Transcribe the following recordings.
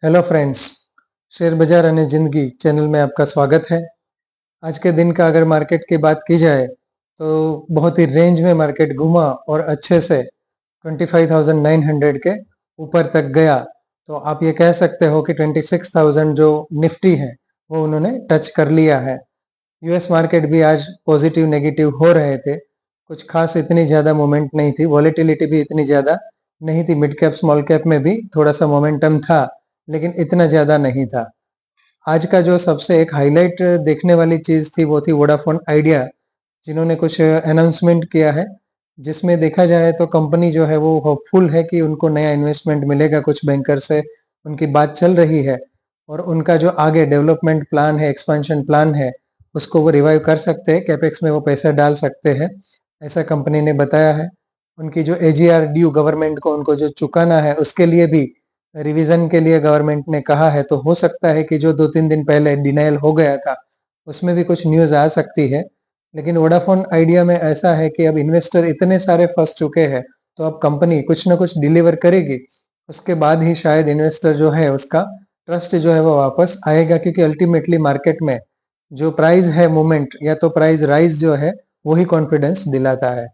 Hello friends, share बाजार અને जिंदगी चैनल में आपका स्वागत है। आज के दिन का अगर मार्केट की बात की जाए तो बहुत ही रेंज में मार्केट घूमा और अच्छे से 25,900 के ऊपर तक गया। तो आप ये कह सकते हो कि 26,000 जो निफ्टी है वो उन्होंने टच कर लिया है। यूएस मार्केट भी आज पॉजिटिव नेगेटिव हो रहे थे, कुछ खास इतनी ज़्यादा मोमेंट नहीं थी, वॉलेटिलिटी भी इतनी ज़्यादा नहीं थी। मिड कैप स्मॉल कैप में भी थोड़ा सा मोमेंटम था, लेकिन इतना ज़्यादा नहीं था। आज का जो सबसे एक हाईलाइट देखने वाली चीज़ थी वो थी वोडाफोन आइडिया, जिन्होंने कुछ अनाउंसमेंट किया है, जिसमें देखा जाए तो कंपनी जो है वो होपफुल है कि उनको नया इन्वेस्टमेंट मिलेगा। कुछ बैंकर से उनकी बात चल रही है और उनका जो आगे डेवलपमेंट प्लान है, एक्सपेंशन प्लान है, उसको वो रिवाइव कर सकते हैं, कैपेक्स में वो पैसा डाल सकते हैं, ऐसा कंपनी ने बताया है। उनकी जो एजीआर ड्यू गवर्नमेंट को उनको जो चुकाना है उसके लिए भी रिवीजन के लिए गवर्नमेंट ने कहा है। तो हो सकता है कि जो 2-3 दिन पहले डिनायल हो गया था उसमें भी कुछ न्यूज़ आ सकती है। लेकिन वोडाफोन आइडिया में ऐसा है कि अब इन्वेस्टर इतने सारे फंस चुके हैं, तो अब कंपनी कुछ ना कुछ डिलीवर करेगी, उसके बाद ही शायद इन्वेस्टर जो है उसका ट्रस्ट जो है वो वापस आएगा। क्योंकि अल्टीमेटली मार्केट में जो प्राइस है मूवमेंट या तो प्राइस राइज जो है वही कॉन्फिडेंस दिलाता है।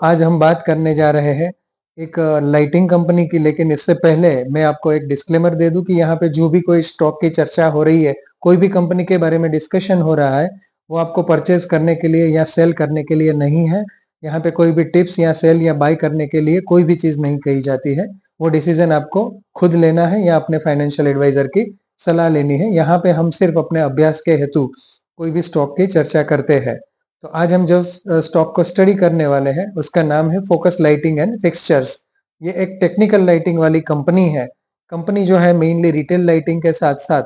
आज हम बात करने जा रहे हैं एक लाइटिंग कंपनी की, लेकिन इससे पहले मैं आपको एक डिस्क्लेमर दे दूं कि यहाँ पे जो भी कोई स्टॉक की चर्चा हो रही है, कोई भी कंपनी के बारे में डिस्कशन हो रहा है, वो आपको परचेज करने के लिए या सेल करने के लिए नहीं है। यहाँ पे कोई भी टिप्स या सेल या बाय करने के लिए कोई भी चीज नहीं कही जाती है। वो डिसीजन आपको खुद लेना है या अपने फाइनेंशियल एडवाइजर की सलाह लेनी है। यहाँ पे हम सिर्फ अपने अभ्यास के हेतु कोई भी स्टॉक की चर्चा करते हैं। तो आज हम जो स्टॉक को स्टडी करने वाले हैं उसका नाम है फोकस लाइटिंग एंड फिक्सचर्स। ये एक टेक्निकल लाइटिंग वाली कंपनी है। कंपनी जो है मेनली रिटेल लाइटिंग के साथ साथ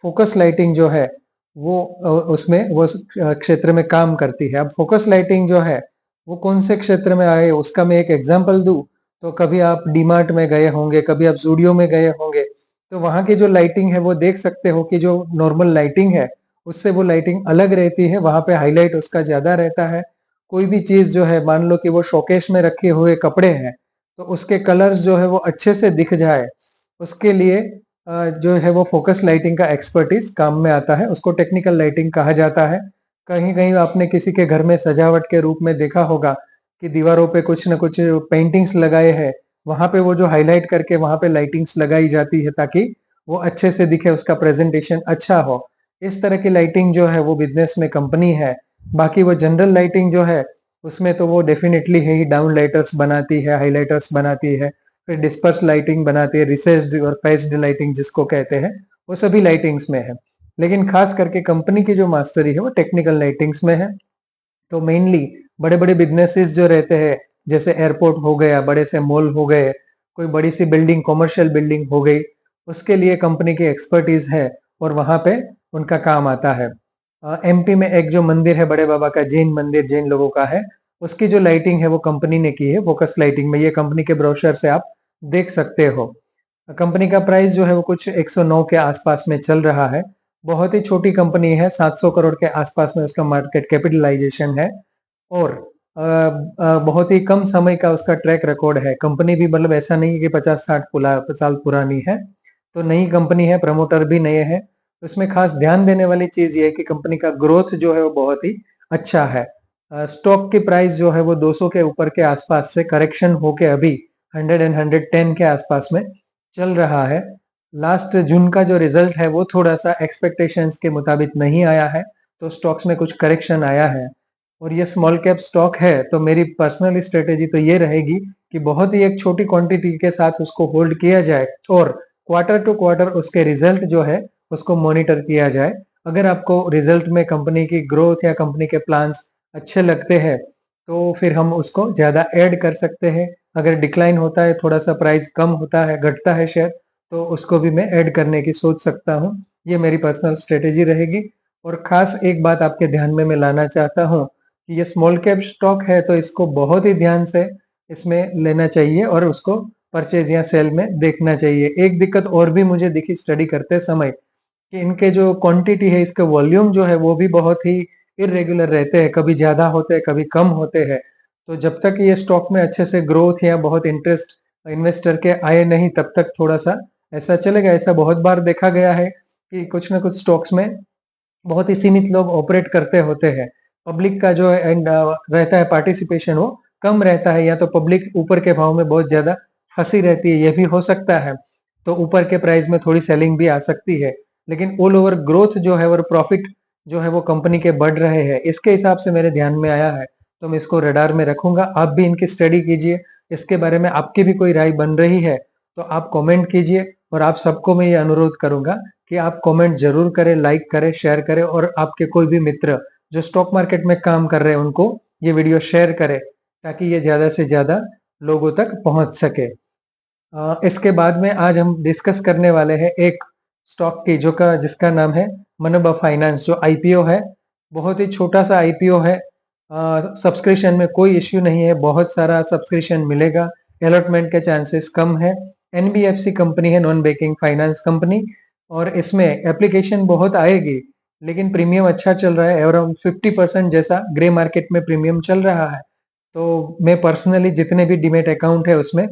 फोकस लाइटिंग जो है वो उसमें वो क्षेत्र में काम करती है। अब फोकस लाइटिंग जो है वो कौन से क्षेत्र में आए उसका मैं एक एग्जांपल दूं तो कभी आप डीमार्ट में गए होंगे, कभी आप जूडियो में गए होंगे, तो वहां की जो लाइटिंग है वो देख सकते हो कि जो नॉर्मल लाइटिंग है उससे वो लाइटिंग अलग रहती है, वहां पे हाईलाइट उसका ज्यादा रहता है। कोई भी चीज जो है, मान लो कि वो शोकेस में रखे हुए कपड़े हैं, तो उसके कलर्स जो है वो अच्छे से दिख जाए, उसके लिए जो है वो फोकस लाइटिंग का एक्सपर्टीज काम में आता है। उसको टेक्निकल लाइटिंग कहा जाता है। कहीं कहीं आपने किसी के घर में सजावट के रूप में देखा होगा कि दीवारों पे कुछ न कुछ पेंटिंग्स लगाए हैं, वहां पे वो जो हाईलाइट करके वहां पे लाइटिंग्स लगाई जाती है ताकि वो अच्छे से दिखे, उसका प्रेजेंटेशन अच्छा हो। इस तरह की लाइटिंग जो है वो बिजनेस में कंपनी है। बाकी वो जनरल लाइटिंग जो है उसमें तो वो डेफिनेटली है ही, डाउन लाइटर्स बनाती है, हाईलाइटर्स बनाती है, फिर डिस्पर्स लाइटिंग बनाती है, रिसेस्ड और पैस्ड लाइटिंग जिसको कहते हैं, वो सभी लाइटिंग्स में है। लेकिन खास करके कंपनी की जो मास्टरी है वो टेक्निकल लाइटिंग्स में है। तो मेनली बड़े बड़े बिजनेसेस जो रहते हैं, जैसे एयरपोर्ट हो गया, बड़े से मॉल हो गए, कोई बड़ी सी बिल्डिंग, कमर्शियल बिल्डिंग हो गई, उसके लिए कंपनी की एक्सपर्टीज है और वहां पे उनका काम आता है। एमपी में एक जो मंदिर है बड़े बाबा का, जैन मंदिर, जैन लोगों का है, उसकी जो लाइटिंग है वो कंपनी ने की है फोकस लाइटिंग में। ये कंपनी के ब्रोशर से आप देख सकते हो। कंपनी का प्राइस जो है वो कुछ 109 के आसपास में चल रहा है। बहुत ही छोटी कंपनी है, 700 करोड़ के आसपास में उसका मार्केट कैपिटलाइजेशन है और बहुत ही कम समय का उसका ट्रैक रिकॉर्ड है। कंपनी भी मतलब ऐसा नहीं है कि 50-60 साल पुरानी है, तो नई कंपनी है, प्रमोटर भी नए हैं। उसमें खास ध्यान देने वाली चीज ये है कि कंपनी का ग्रोथ जो है वो बहुत ही अच्छा है। स्टॉक की प्राइस जो है वो 200 के ऊपर के आसपास से करेक्शन होके अभी 100 एंड 110 के आसपास में चल रहा है। लास्ट जून का जो रिजल्ट है वो थोड़ा सा एक्सपेक्टेशंस के मुताबिक नहीं आया है, तो स्टॉक्स में कुछ करेक्शन आया है। और ये स्मॉल कैप स्टॉक है, तो मेरी पर्सनल स्ट्रेटेजी तो ये रहेगी कि बहुत ही एक छोटी क्वांटिटी के साथ उसको होल्ड किया जाए और क्वार्टर टू क्वार्टर उसके रिजल्ट जो है उसको मॉनिटर किया जाए। अगर आपको रिजल्ट में कंपनी की ग्रोथ या कंपनी के प्लान्स अच्छे लगते हैं तो फिर हम उसको ज्यादा ऐड कर सकते हैं। अगर डिक्लाइन होता है, थोड़ा सा प्राइस कम होता है, घटता है शेयर, तो उसको भी मैं ऐड करने की सोच सकता हूँ। ये मेरी पर्सनल स्ट्रेटेजी रहेगी। और खास एक बात आपके ध्यान में मैं लाना चाहता हूँ कि ये स्मॉल कैप स्टॉक है, तो इसको बहुत ही ध्यान से इसमें लेना चाहिए और उसको परचेज या सेल में देखना चाहिए। एक दिक्कत और भी मुझे दिखी स्टडी करते समय कि इनके जो क्वांटिटी है, इसके वॉल्यूम जो है वो भी बहुत ही इरेगुलर रहते हैं, कभी ज्यादा होते हैं, कभी कम होते हैं। तो जब तक ये स्टॉक में अच्छे से ग्रोथ या बहुत इंटरेस्ट इन्वेस्टर के आए नहीं, तब तक थोड़ा सा ऐसा चलेगा? ऐसा बहुत बार देखा गया है कि कुछ ना कुछ स्टॉक्स में बहुत ही सीमित लोग ऑपरेट करते होते हैं। पब्लिक का जो एंड रहता है पार्टिसिपेशन, वो कम रहता है, या तो पब्लिक ऊपर के भाव में बहुत ज्यादा फंसी रहती है, ये भी हो सकता है। तो ऊपर के प्राइस में थोड़ी सेलिंग भी आ सकती है, लेकिन ऑल ओवर ग्रोथ जो है और प्रॉफिट जो है वो कंपनी के बढ़ रहे हैं, इसके हिसाब से मेरे ध्यान में आया है। तो मैं इसको रडार में रखूंगा। आप भी इनकी स्टडी कीजिए। इसके बारे में आपकी भी कोई राय बन रही है तो आप कमेंट कीजिए, और आप सबको मैं ये अनुरोध करूंगा कि आप कमेंट जरूर करें, लाइक करें, शेयर करें, और आपके कोई भी मित्र जो स्टॉक मार्केट में काम कर रहे हैं उनको ये वीडियो शेयर करें, ताकि ये ज्यादा से ज्यादा लोगों तक पहुंच सके। इसके बाद में आज हम डिस्कस करने वाले हैं एक स्टॉक की जिसका नाम है मनोबा फाइनेंस, जो आईपीओ है। बहुत ही छोटा सा आईपीओ है। सब्सक्रिप्शन में कोई इश्यू नहीं है, बहुत सारा सब्सक्रिप्शन मिलेगा, अलॉटमेंट के चांसेस कम है। एनबीएफसी कंपनी है, नॉन बैंकिंग फाइनेंस कंपनी, और इसमें एप्लीकेशन बहुत आएगी, लेकिन प्रीमियम अच्छा चल रहा है, अराउंड 50% जैसा ग्रे मार्केट में प्रीमियम चल रहा है। तो मैं पर्सनली जितने भी डीमेट अकाउंट है उसमें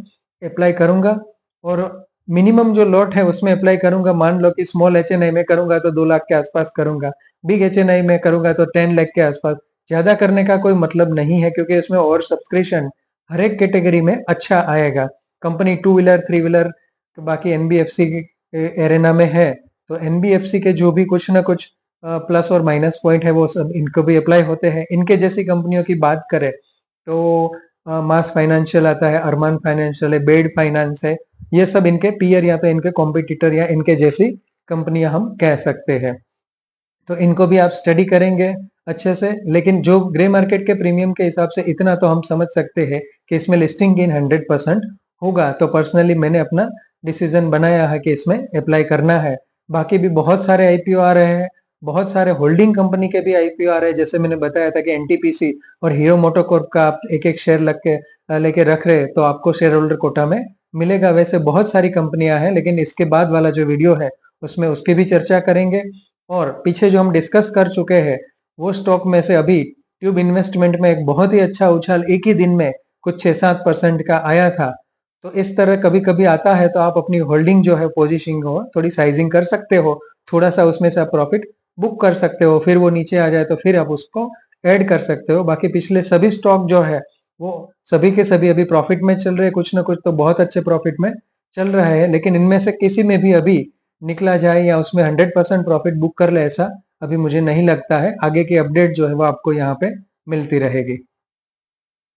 अप्लाई करूंगा, और मिनिमम जो लॉट है उसमें अप्लाई करूंगा। मान लो कि स्मॉल एचएनआई में करूंगा तो 2 लाख के आसपास करूंगा, बिग एचएनआई में करूंगा तो 10 लाख के आसपास। ज्यादा करने का कोई मतलब नहीं है, क्योंकि इसमें और सब्सक्रिप्शन हर एक कैटेगरी में अच्छा आएगा। Company two wheeler, three wheeler, बाकी एनबीएफसी एरेना में है, तो एनबीएफसी के जो भी कुछ ना कुछ प्लस और माइनस पॉइंट है वो सब इनको भी अप्लाई होते हैं। इनके जैसी कंपनियों की बात करें तो मास फाइनेंशियल आता है, अरमान फाइनेंशियल है, बेड फाइनेंस है, ये सब इनके पीयर या तो इनके कॉम्पिटिटर या इनके जैसी कंपनियां हम कह सकते हैं। तो इनको भी आप स्टडी करेंगे अच्छे से। लेकिन जो ग्रे मार्केट के प्रीमियम के हिसाब से इतना तो हम समझ सकते हैं कि इसमें लिस्टिंग गेन 100% होगा। तो पर्सनली मैंने अपना डिसीजन बनाया है कि इसमें अप्लाई करना है। बाकी भी बहुत सारे आईपीओ आ रहे हैं, बहुत सारे होल्डिंग कंपनी के भी आईपीओ आ रहे हैं। जैसे मैंने बताया था कि एनटीपीसी और हीरो मोटोकॉर्प का आप एक एक शेयर लेके रख रहे तो आपको शेयर होल्डर कोटा में मिलेगा। वैसे बहुत सारी कंपनियां हैं, लेकिन इसके बाद वाला जो वीडियो है उसमें उसकी भी चर्चा करेंगे। और पीछे जो हम डिस्कस कर चुके हैं वो स्टॉक में से अभी ट्यूब इन्वेस्टमेंट में एक बहुत ही अच्छा उछाल एक ही दिन में कुछ 6-7% का आया था। तो इस तरह कभी कभी आता है, तो आप अपनी होल्डिंग जो है, पोजीशनिंग हो, थोड़ी साइजिंग कर सकते हो। थोड़ा सा उसमें से आप प्रॉफिट बुक कर सकते हो, फिर वो नीचे आ जाए तो फिर आप उसको ऐड कर सकते हो। बाकी पिछले सभी स्टॉक जो है वो सभी के सभी अभी प्रॉफिट में चल रहे हैं, कुछ ना कुछ तो बहुत अच्छे प्रॉफिट में चल रहा है। लेकिन इनमें से किसी में भी अभी निकला जाए या उसमें 100% प्रॉफिट बुक कर ले, ऐसा अभी मुझे नहीं लगता है। आगे की अपडेट जो है वो आपको यहाँ पे मिलती रहेगी।